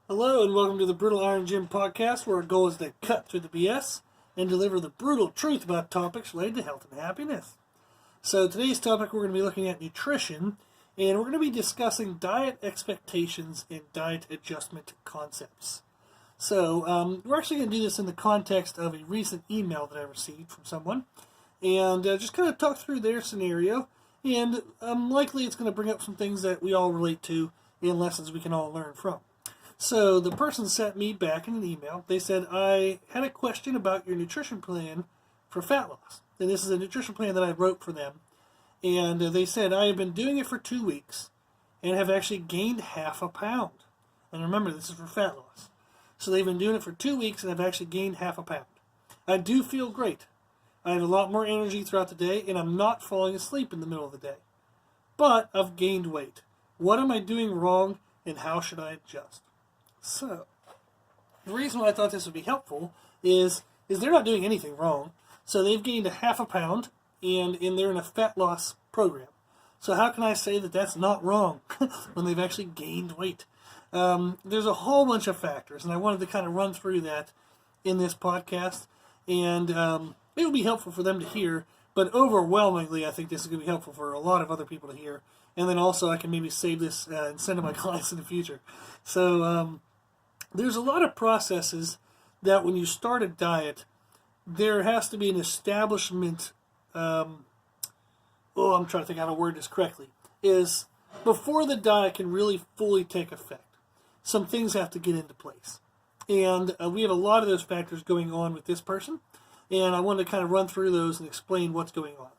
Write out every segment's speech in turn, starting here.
Hello and welcome to the Brutal Iron Gym podcast, where our goal is to cut through the BS and deliver the brutal truth about topics related to health and happiness. So today's topic, we're going to be looking at nutrition, and we're going to be discussing diet expectations and diet adjustment concepts. So we're actually going to do this in the context of a recent email that I received from someone, and just kind of talk through their scenario, and likely it's going to bring up some things that we all relate to and lessons we can all learn from. So the person sent me back in an email. They said, I had a question about your nutrition plan for fat loss. And this is a nutrition plan that I wrote for them. And they said, I have been doing it for 2 weeks and have actually gained half a pound. And remember, this is for fat loss. So they've been doing it for 2 weeks and have actually gained half a pound. I do feel great. I have a lot more energy throughout the day, and I'm not falling asleep in the middle of the day. But I've gained weight. What am I doing wrong, and how should I adjust? So, the reason why I thought this would be helpful is they're not doing anything wrong. So they've gained a half a pound, and they're in a fat loss program. So how can I say that that's not wrong when they've actually gained weight? There's a whole bunch of factors, and I wanted to kind of run through that in this podcast. And it would be helpful for them to hear, but overwhelmingly I think this is going to be helpful for a lot of other people to hear. And then also I can maybe save this and send to my clients in the future. So there's a lot of processes that when you start a diet, there has to be an establishment, I'm trying to think how to word this correctly, is before the diet can really fully take effect, some things have to get into place. And we have a lot of those factors going on with this person, and I wanted to kind of run through those and explain what's going on.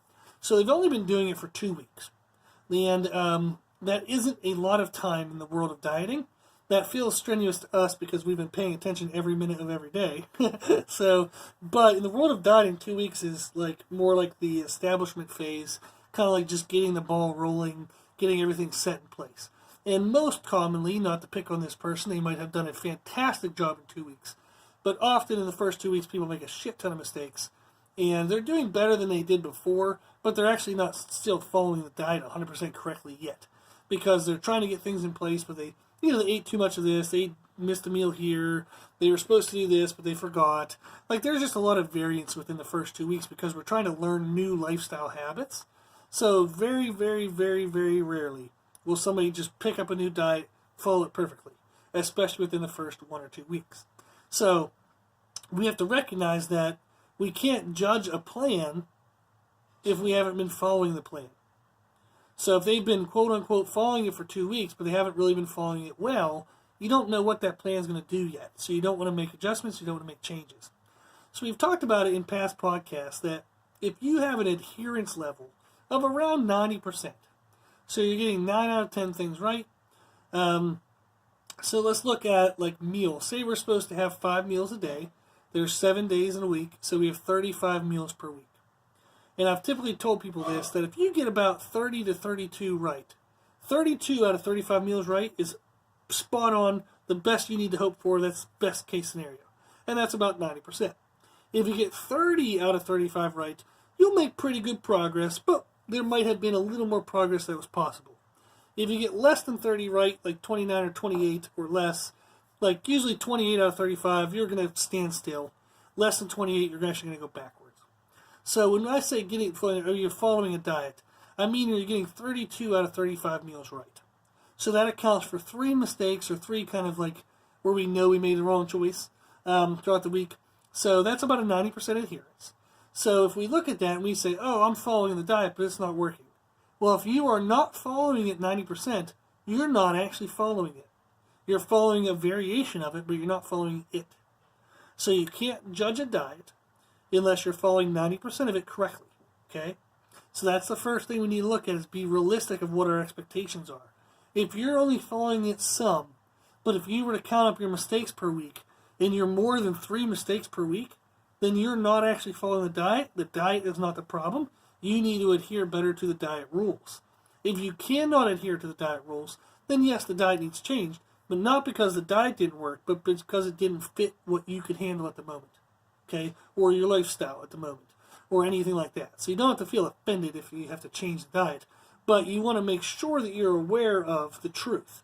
So they've only been doing it for 2 weeks, and that isn't a lot of time in the world of dieting. That feels strenuous to us because we've been paying attention every minute of every day. But in the world of dieting, 2 weeks is more like the establishment phase, kind of like just getting the ball rolling, getting everything set in place. And most commonly, not to pick on this person, they might have done a fantastic job in 2 weeks. But often in the first 2 weeks, people make a shit ton of mistakes. And they're doing better than they did before, but they're actually not still following the diet 100% correctly yet. Because they're trying to get things in place, but they ate too much of this, they missed a meal here, they were supposed to do this, but they forgot. There's just a lot of variance within the first 2 weeks because we're trying to learn new lifestyle habits. So very, very, very, very rarely will somebody just pick up a new diet, follow it perfectly, especially within the first 1 or 2 weeks. So we have to recognize that we can't judge a plan if we haven't been following the plan. So if they've been quote-unquote following it for 2 weeks, but they haven't really been following it well, you don't know what that plan is going to do yet. So you don't want to make adjustments, you don't want to make changes. So we've talked about it in past podcasts that if you have an adherence level of around 90%, so you're getting 9 out of 10 things right. So let's look at meals. Say we're supposed to have 5 meals a day. There's 7 days in a week, so we have 35 meals per week. And I've typically told people this, that if you get about 30 to 32 right, 32 out of 35 meals right is spot on, the best you need to hope for. That's best case scenario. And that's about 90%. If you get 30 out of 35 right, you'll make pretty good progress, but there might have been a little more progress that was possible. If you get less than 30 right, like 29 or 28 or less, usually 28 out of 35, you're going to stand still. Less than 28, you're actually going to go backwards. So when I say you're following a diet, I mean you're getting 32 out of 35 meals right. So that accounts for 3 mistakes or 3 kind of where we know we made the wrong choice throughout the week. So that's about a 90% adherence. So if we look at that and we say, oh, I'm following the diet, but it's not working. Well, if you are not following it 90%, you're not actually following it. You're following a variation of it, but you're not following it. So you can't judge a diet unless you're following 90% of it correctly, okay? So that's the first thing we need to look at, is be realistic of what our expectations are. If you're only following it some, but if you were to count up your mistakes per week, and you're more than 3 mistakes per week, then you're not actually following the diet is not the problem, you need to adhere better to the diet rules. If you cannot adhere to the diet rules, then yes, the diet needs changed, but not because the diet didn't work, but because it didn't fit what you could handle at the moment. Okay, or your lifestyle at the moment, or anything like that. So you don't have to feel offended if you have to change the diet, but you want to make sure that you're aware of the truth.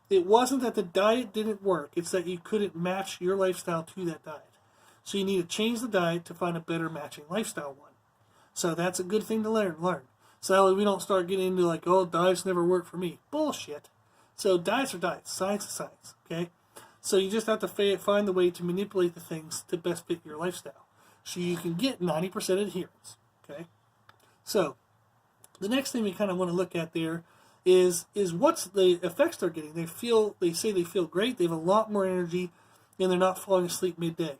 it wasn't that the diet didn't work. It's that you couldn't match your lifestyle to that diet. So you need to change the diet to find a better matching lifestyle one. So that's a good thing to learn. So that way we don't start getting into like, oh, diets never work for me. Bullshit. So diets are diets. Science is science. Okay? So you just have to find the way to manipulate the things to best fit your lifestyle. So you can get 90% adherence. Okay? So the next thing we kind of want to look at there is what's the effects they're getting. They say they feel great, they have a lot more energy, and they're not falling asleep midday.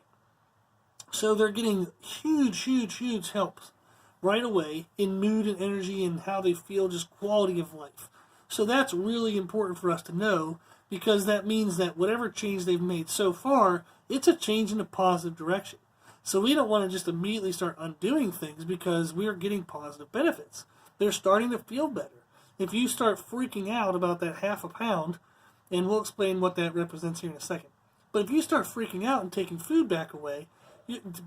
So they're getting huge helps right away in mood and energy and how they feel, just quality of life. So that's really important for us to know, because that means that whatever change they've made so far, it's a change in a positive direction. So we don't want to just immediately start undoing things because we are getting positive benefits. They're starting to feel better. If you start freaking out about that half a pound, and we'll explain what that represents here in a second. But if you start freaking out and taking food back away,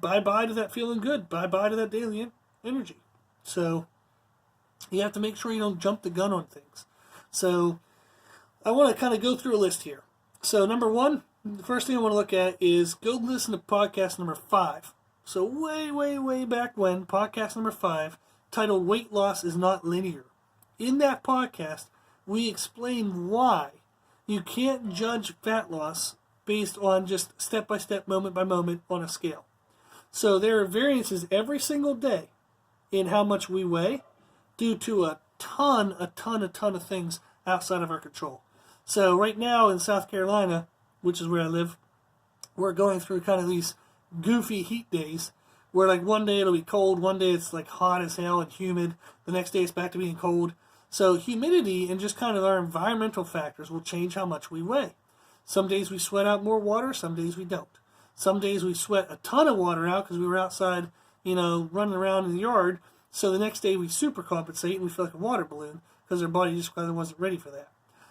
bye-bye to that feeling good. Bye-bye to that daily energy. So you have to make sure you don't jump the gun on things. So I want to kind of go through a list here. So number one, the first thing I want to look at is go listen to podcast number 5. So way back when, podcast number 5, titled Weight Loss is Not Linear. In that podcast, we explain why you can't judge fat loss based on just step-by-step, moment-by-moment on a scale. So there are variances every single day in how much we weigh due to a ton of things outside of our control. So right now in South Carolina, which is where I live, we're going through kind of these goofy heat days where like one day it'll be cold, one day it's like hot as hell and humid, the next day it's back to being cold. So humidity and just kind of our environmental factors will change how much we weigh. Some days we sweat out more water, some days we don't. Some days we sweat a ton of water out because we were outside, running around in the yard. So the next day we supercompensate and we feel like a water balloon because our body just kind of wasn't ready for that.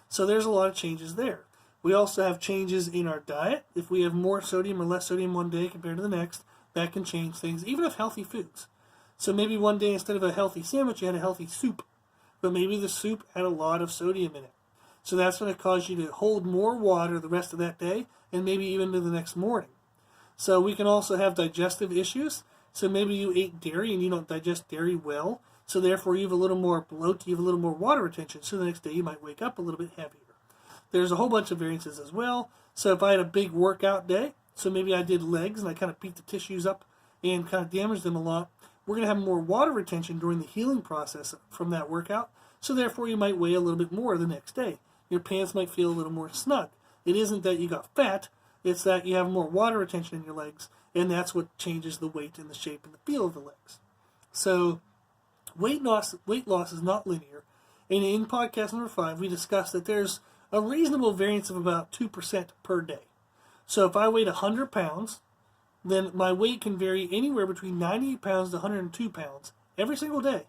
So there's a lot of changes there. We also have changes in our diet. If we have more sodium or less sodium one day compared to the next, that can change things, even of healthy foods. So maybe one day instead of a healthy sandwich, you had a healthy soup. But maybe the soup had a lot of sodium in it. So that's going to cause you to hold more water the rest of that day and maybe even to the next morning. So we can also have digestive issues. So maybe you ate dairy and you don't digest dairy well. So therefore you have a little more bloat, you have a little more water retention. So the next day you might wake up a little bit heavier. There's a whole bunch of variances as well. So if I had a big workout day, so maybe I did legs and I kind of beat the tissues up and kind of damaged them a lot, we're going to have more water retention during the healing process from that workout, so therefore you might weigh a little bit more the next day. Your pants might feel a little more snug. It isn't that you got fat, it's that you have more water retention in your legs, and that's what changes the weight and the shape and the feel of the legs. So weight loss is not linear, and in podcast number 5, we discussed that there's a reasonable variance of about 2% per day. So if I weighed 100 pounds, then my weight can vary anywhere between 98 pounds to 102 pounds every single day.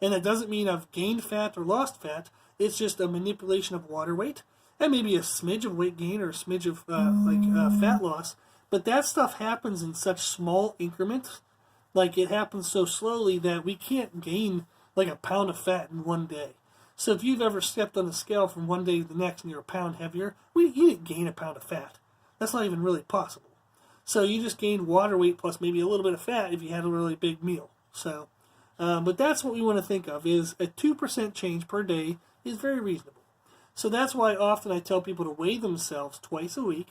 And that doesn't mean I've gained fat or lost fat. It's just a manipulation of water weight and maybe a smidge of weight gain or a smidge of fat loss. But that stuff happens in such small increments. Like it happens so slowly that we can't gain like a pound of fat in one day. So if you've ever stepped on a scale from one day to the next and you're a pound heavier, you didn't gain a pound of fat. That's not even really possible. So you just gained water weight plus maybe a little bit of fat if you had a really big meal. So, but that's what we want to think of, is a 2% change per day is very reasonable. So that's why often I tell people to weigh themselves twice a week.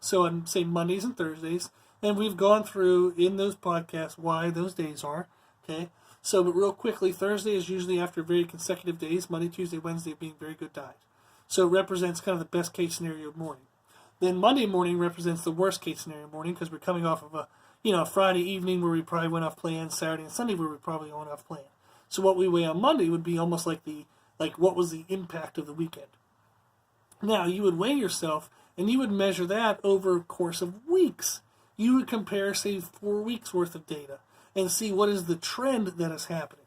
So I'm saying Mondays and Thursdays. And we've gone through in those podcasts why those days are. Okay. So, but real quickly, Thursday is usually after very consecutive days, Monday, Tuesday, Wednesday being very good diet. So it represents kind of the best case scenario morning. Then Monday morning represents the worst case scenario morning because we're coming off of a Friday evening where we probably went off plan, Saturday and Sunday where we probably went off plan. So what we weigh on Monday would be almost like what was the impact of the weekend. Now you would weigh yourself and you would measure that over a course of weeks. You would compare, say, 4 weeks worth of data and see what is the trend that is happening.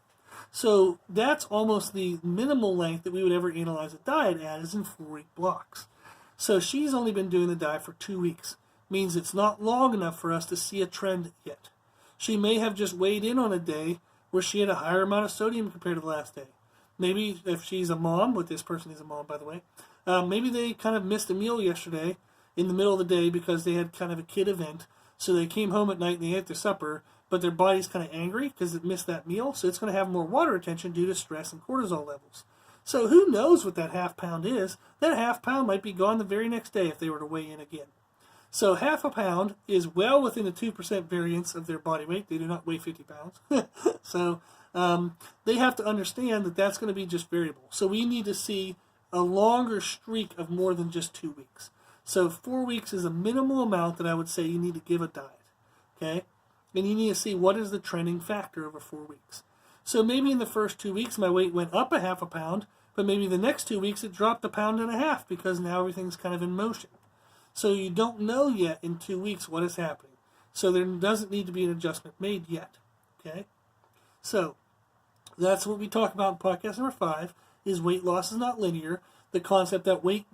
So that's almost the minimal length that we would ever analyze a diet at, is in 4-week blocks. So she's only been doing the diet for 2 weeks. Means it's not long enough for us to see a trend yet. She may have just weighed in on a day where she had a higher amount of sodium compared to the last day. Maybe if she's a mom, but this person is a mom, by the way, Maybe they kind of missed a meal yesterday in the middle of the day because they had kind of a kid event. So they came home at night and they ate their supper, but their body's kind of angry because it missed that meal. So it's going to have more water retention due to stress and cortisol levels. So who knows what that half pound is? That half pound might be gone the very next day if they were to weigh in again. So half a pound is well within the 2% variance of their body weight. They do not weigh 50 pounds. So they have to understand that that's going to be just variable. So we need to see a longer streak of more than just 2 weeks. So 4 weeks is a minimal amount that I would say you need to give a diet. Okay? And you need to see what is the trending factor over 4 weeks. So maybe in the first 2 weeks my weight went up a half a pound, but maybe the next 2 weeks it dropped 1.5 pounds because now everything's kind of in motion. So you don't know yet in 2 weeks what is happening. So there doesn't need to be an adjustment made yet. Okay? So that's what we talk about in podcast number 5, is weight loss is not linear. The concept that weight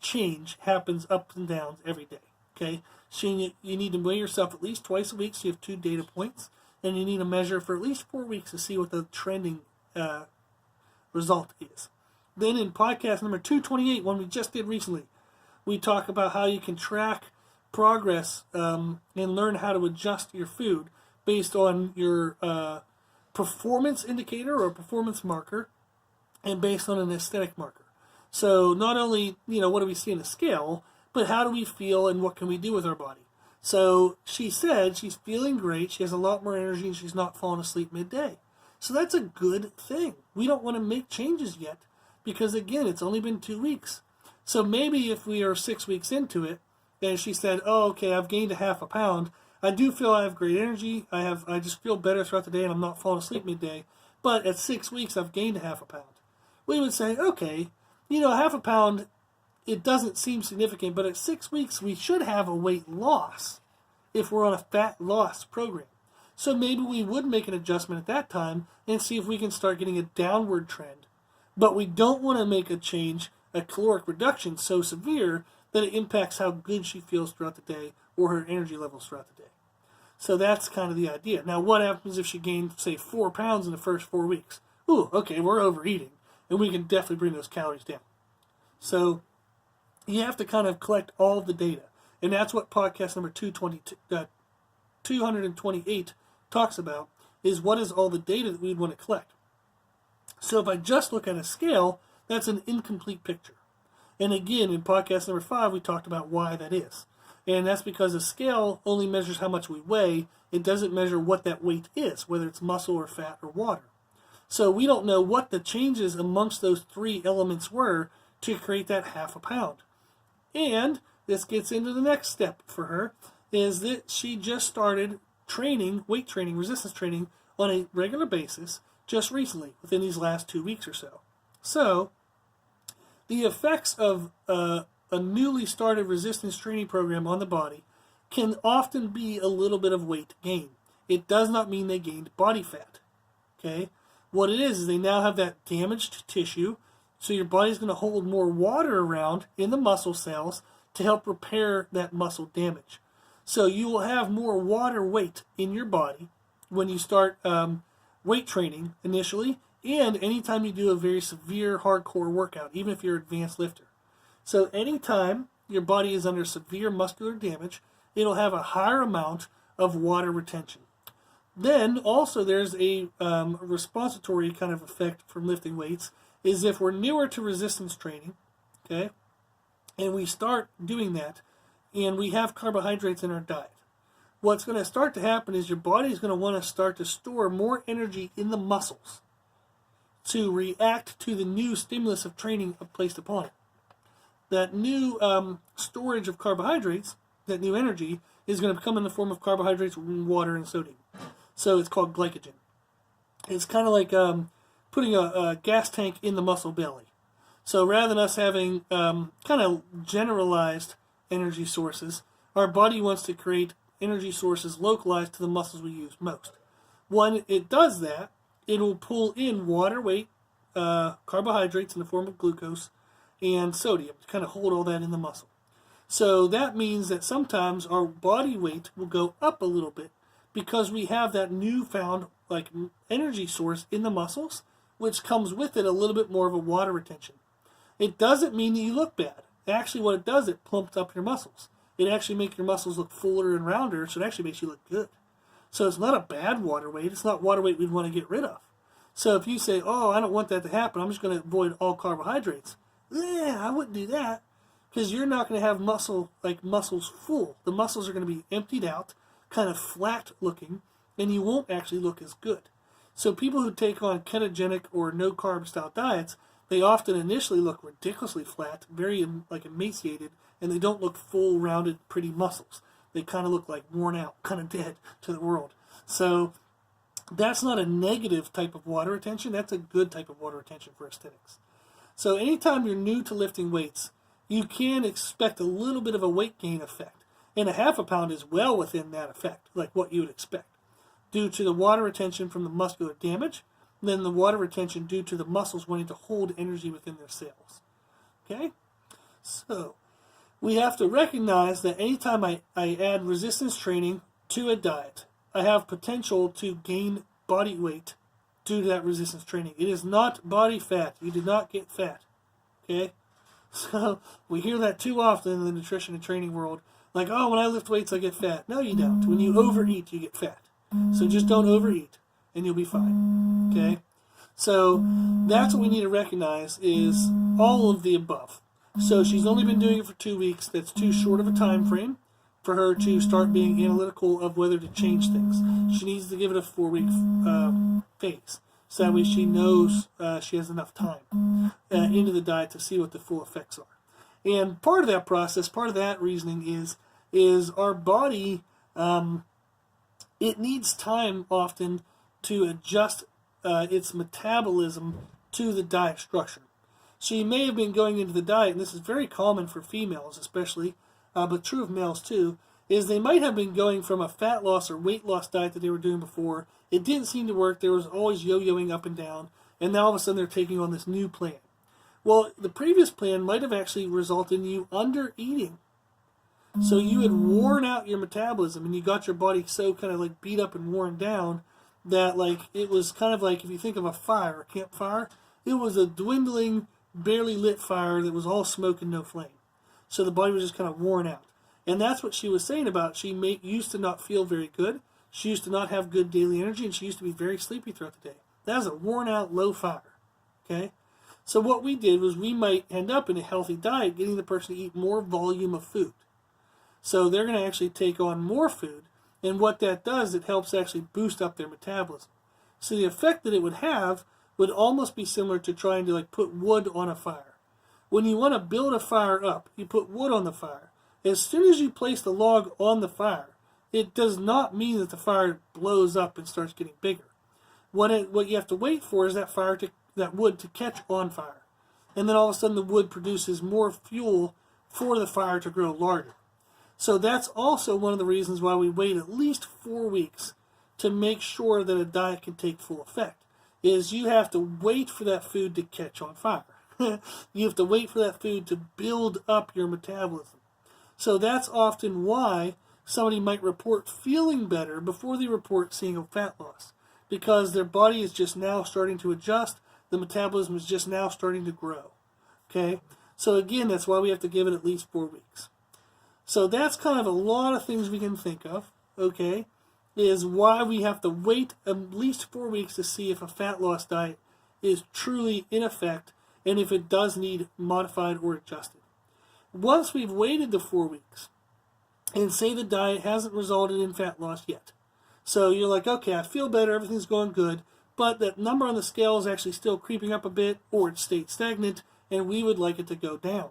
change happens up and downs every day. Okay? So you need to weigh yourself at least twice a week so you have 2 data points. And you need to measure for at least 4 weeks to see what the trending result is. Then in podcast number 228, one we just did recently, we talk about how you can track progress and learn how to adjust your food based on your performance indicator or performance marker and based on an aesthetic marker. So not only, what do we see in a scale, but how do we feel and what can we do with our body? So she said she's feeling great, she has a lot more energy, and she's not falling asleep midday. So that's a good thing. We don't want to make changes yet because, again, it's only been 2 weeks. So maybe if we are 6 weeks into it, and she said, oh, okay, I've gained a half a pound, I do feel I have great energy, I just feel better throughout the day and I'm not falling asleep midday, but at 6 weeks I've gained a half a pound. We would say, okay, half a pound, it doesn't seem significant, but at 6 weeks we should have a weight loss if we're on a fat loss program. So maybe we would make an adjustment at that time and see if we can start getting a downward trend. But we don't want to make a change, a caloric reduction so severe that it impacts how good she feels throughout the day or her energy levels throughout the day. So that's kind of the idea. Now, what happens if she gained, say, 4 pounds in the first 4 weeks? Ooh, okay, we're overeating, and we can definitely bring those calories down. So you have to kind of collect all of the data, and that's what podcast number 228 talks about, is what is all the data that we'd want to collect. So if I just look at a scale, that's an incomplete picture. And again, in podcast number 5, we talked about why that is. And that's because a scale only measures how much we weigh. It doesn't measure what that weight is, whether it's muscle or fat or water. So we don't know what the changes amongst those 3 elements were to create that half a pound. And this gets into the next step for her, is that she just started training, weight training, resistance training on a regular basis just recently, within these last 2 weeks or so. So the effects of a newly started resistance training program on the body can often be a little bit of weight gain. It does not mean they gained body fat. Okay? What it is they now have that damaged tissue, so your body's going to hold more water around in the muscle cells to help repair that muscle damage. So you will have more water weight in your body when you start weight training initially, and anytime you do a very severe hardcore workout, even if you're an advanced lifter. So anytime your body is under severe muscular damage, it'll have a higher amount of water retention. Then also there's a respiratory kind of effect from lifting weights, is if we're newer to resistance training, okay, and we start doing that, and we have carbohydrates in our diet, what's going to start to happen is your body is going to want to start to store more energy in the muscles to react to the new stimulus of training placed upon it. That new storage of carbohydrates, that new energy, is going to come in the form of carbohydrates, water, and sodium. So it's called glycogen. It's kind of like putting a gas tank in the muscle belly. So rather than us having kind of generalized energy sources, our body wants to create energy sources localized to the muscles we use most. When it does that, it will pull in water weight, carbohydrates in the form of glucose, and sodium to kind of hold all that in the muscle. So that means that sometimes our body weight will go up a little bit because we have that newfound energy source in the muscles which comes with it a little bit more of a water retention. It doesn't mean that you look bad. Actually, what it does, it plumps up your muscles. It actually makes your muscles look fuller and rounder, so it actually makes you look good. So it's not a bad water weight. It's not water weight we'd want to get rid of. So if you say, oh, I don't want that to happen, I'm just going to avoid all carbohydrates. Yeah, I wouldn't do that, because you're not going to have muscles full. The muscles are going to be emptied out, kind of flat looking, and you won't actually look as good. So people who take on ketogenic or no carb style diets, they often initially look ridiculously flat, very emaciated, and they don't look full, rounded, pretty muscles. They kind of look like worn out, kind of dead to the world. So that's not a negative type of water retention. That's a good type of water retention for aesthetics. So anytime you're new to lifting weights, you can expect a little bit of a weight gain effect. And a half a pound is well within that effect, like what you would expect, due to the water retention from the muscular damage, and then the water retention due to the muscles wanting to hold energy within their cells. Okay? So we have to recognize that anytime I add resistance training to a diet, I have potential to gain body weight due to that resistance training. It is not body fat. You do not get fat. Okay? So we hear that too often in the nutrition and training world. Like, oh, when I lift weights, I get fat. No, you don't. When you overeat, you get fat. So just don't overeat, and you'll be fine. Okay? So that's what we need to recognize is all of the above. So she's only been doing it for 2 weeks. That's too short of a time frame for her to start being analytical of whether to change things. She needs to give it a 4-week phase. So that way she knows she has enough time into the diet to see what the full effects are. And part of that process, part of that reasoning is our body, it needs time often to adjust its metabolism to the diet structure. So you may have been going into the diet, and this is very common for females especially, but true of males too, is they might have been going from a fat loss or weight loss diet that they were doing before. It didn't seem to work. There was always yo-yoing up and down, and now all of a sudden they're taking on this new plan. Well, the previous plan might have actually resulted in you under-eating. So you had worn out your metabolism, and you got your body so kind of like beat up and worn down that it was kind of like if you think of a fire, a campfire, it was a dwindling, barely lit fire that was all smoke and no flame. So the body was just kind of worn out. And that's what she was saying about she used to not feel very good. She used to not have good daily energy, and she used to be very sleepy throughout the day. That was a worn out, low fire. Okay? So what we did was we might end up in a healthy diet getting the person to eat more volume of food. So they're going to actually take on more food, and what that does, it helps actually boost up their metabolism. So the effect that it would have would almost be similar to trying to put wood on a fire. When you want to build a fire up, you put wood on the fire. As soon as you place the log on the fire, it does not mean that the fire blows up and starts getting bigger. What you have to wait for is that wood to catch on fire. And then all of a sudden the wood produces more fuel for the fire to grow larger. So that's also one of the reasons why we wait at least 4 weeks to make sure that a diet can take full effect, is you have to wait for that food to catch on fire. You have to wait for that food to build up your metabolism. So that's often why somebody might report feeling better before they report seeing a fat loss, because their body is just now starting to adjust, the metabolism is just now starting to grow. Okay? So again, that's why we have to give it at least 4 weeks. So that's kind of a lot of things we can think of, okay, is why we have to wait at least 4 weeks to see if a fat loss diet is truly in effect and if it does need modified or adjusted. Once we've waited the 4 weeks and say the diet hasn't resulted in fat loss yet, so you're like, okay, I feel better, everything's going good, but that number on the scale is actually still creeping up a bit, or it stayed stagnant, and we would like it to go down.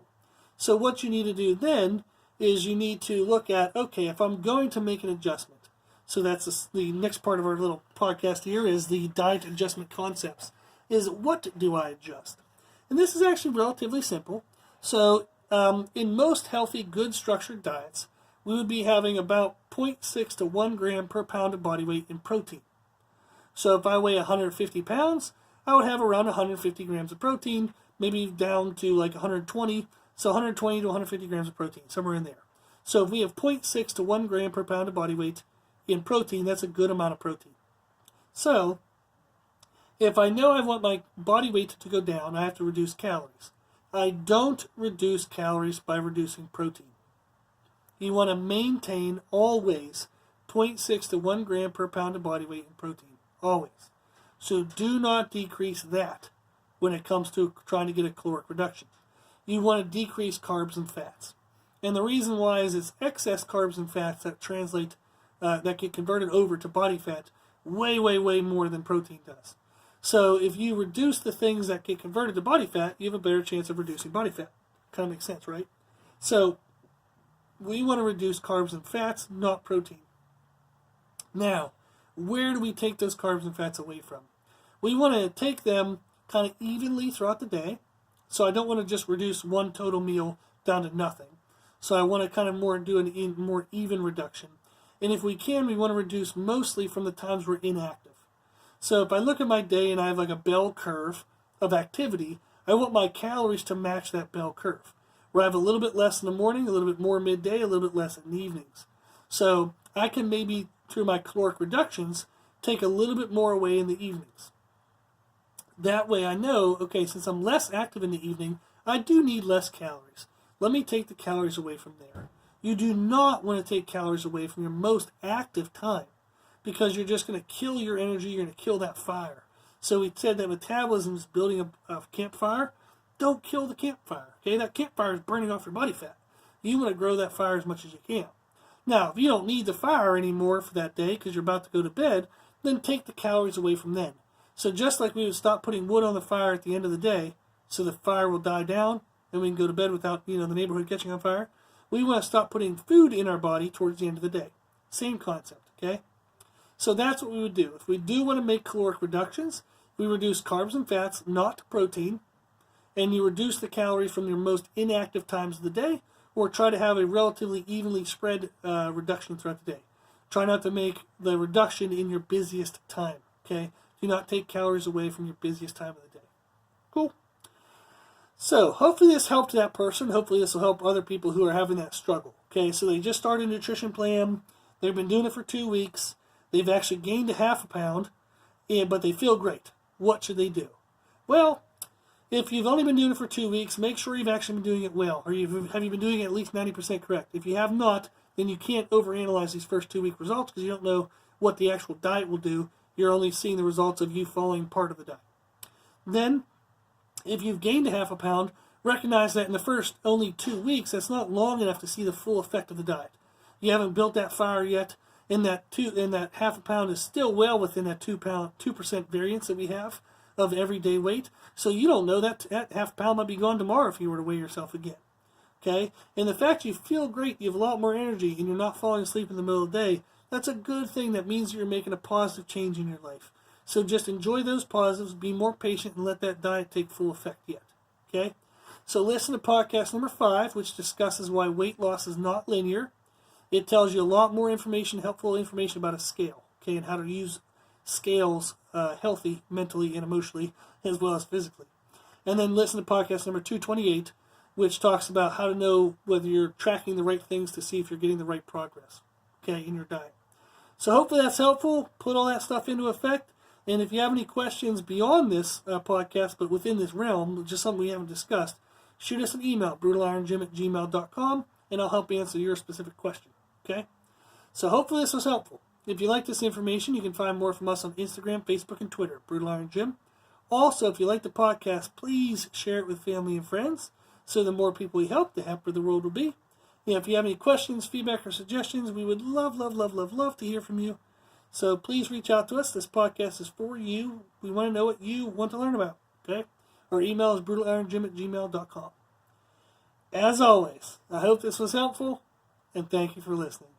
So what you need to do then is you need to look at, okay, if I'm going to make an adjustment, so that's the next part of our little podcast here is the diet adjustment concepts, is what do I adjust? And this is actually relatively simple. So in most healthy, good structured diets, we would be having about 0.6 to 1 gram per pound of body weight in protein. So if I weigh 150 pounds, I would have around 150 grams of protein, maybe down to 120. So 120 to 150 grams of protein, somewhere in there. So if we have 0.6 to 1 gram per pound of body weight in protein, that's a good amount of protein. So If I know I want my body weight to go down, I have to reduce calories. I don't reduce calories by reducing protein. You want to maintain always 0.6 to 1 gram per pound of body weight in protein. Always. So do not decrease that when it comes to trying to get a caloric reduction. You want to decrease carbs and fats. And the reason why is it's excess carbs and fats that translate, that get converted over to body fat way, way, way more than protein does. So if you reduce the things that get converted to body fat, you have a better chance of reducing body fat. Kind of makes sense, right? So we want to reduce carbs and fats, not protein. Now, where do we take those carbs and fats away from? We want to take them kind of evenly throughout the day. So I don't want to just reduce one total meal down to nothing. So I want to kind of do a more even reduction. And if we can, we want to reduce mostly from the times we're inactive. So if I look at my day and I have like a bell curve of activity, I want my calories to match that bell curve, where I have a little bit less in the morning, a little bit more midday, a little bit less in the evenings. So I can maybe, through my caloric reductions, take a little bit more away in the evenings. That way I know, okay, since I'm less active in the evening, I do need less calories. Let me take the calories away from there. You do not want to take calories away from your most active time, because you're just going to kill your energy, you're going to kill that fire. So we said that metabolism is building a campfire. Don't kill the campfire, okay? That campfire is burning off your body fat. You want to grow that fire as much as you can. Now, if you don't need the fire anymore for that day because you're about to go to bed, then take the calories away from then. So just like we would stop putting wood on the fire at the end of the day so the fire will die down and we can go to bed without, the neighborhood catching on fire, we want to stop putting food in our body towards the end of the day. Same concept, okay? So that's what we would do. If we do want to make caloric reductions, we reduce carbs and fats, not protein, and you reduce the calories from your most inactive times of the day, or try to have a relatively evenly spread reduction throughout the day. Try not to make the reduction in your busiest time, okay? Do not take calories away from your busiest time of the day. Cool. So hopefully this helped that person. Hopefully this will help other people who are having that struggle. Okay, so they just started a nutrition plan. They've been doing it for 2 weeks. They've actually gained a half a pound, but they feel great. What should they do? Well, if you've only been doing it for 2 weeks, make sure you've actually been doing it well, or have you been doing it at least 90% correct. If you have not, then you can't overanalyze these first 2 week results because you don't know what the actual diet will do. You're only seeing the results of you following part of the diet. Then, if you've gained a half a pound, recognize that in the first only 2 weeks, that's not long enough to see the full effect of the diet. You haven't built that fire yet, and that half a pound is still well within that 2% variance that we have of everyday weight. So you don't know that half a pound might be gone tomorrow if you were to weigh yourself again. Okay? And the fact you feel great, you have a lot more energy, and you're not falling asleep in the middle of the day, that's a good thing. That means you're making a positive change in your life. So just enjoy those positives, be more patient, and let that diet take full effect yet. Okay? So listen to podcast number 5, which discusses why weight loss is not linear. It tells you a lot more information, helpful information about a scale, okay, and how to use scales healthy mentally and emotionally as well as physically. And then listen to podcast number 228, which talks about how to know whether you're tracking the right things to see if you're getting the right progress, okay, in your diet. So hopefully that's helpful. Put all that stuff into effect. And if you have any questions beyond this podcast, but within this realm, just something we haven't discussed, shoot us an email, brutalironGym@gmail.com, and I'll help answer your specific question. Okay? So hopefully this was helpful. If you like this information, you can find more from us on Instagram, Facebook, and Twitter, Brutal Iron Gym. Also, if you like the podcast, please share it with family and friends. So the more people we help, the happier the world will be. And if you have any questions, feedback, or suggestions, we would love to hear from you. So please reach out to us. This podcast is for you. We want to know what you want to learn about. Okay? Our email is brutalironGym@gmail.com. As always, I hope this was helpful, and thank you for listening.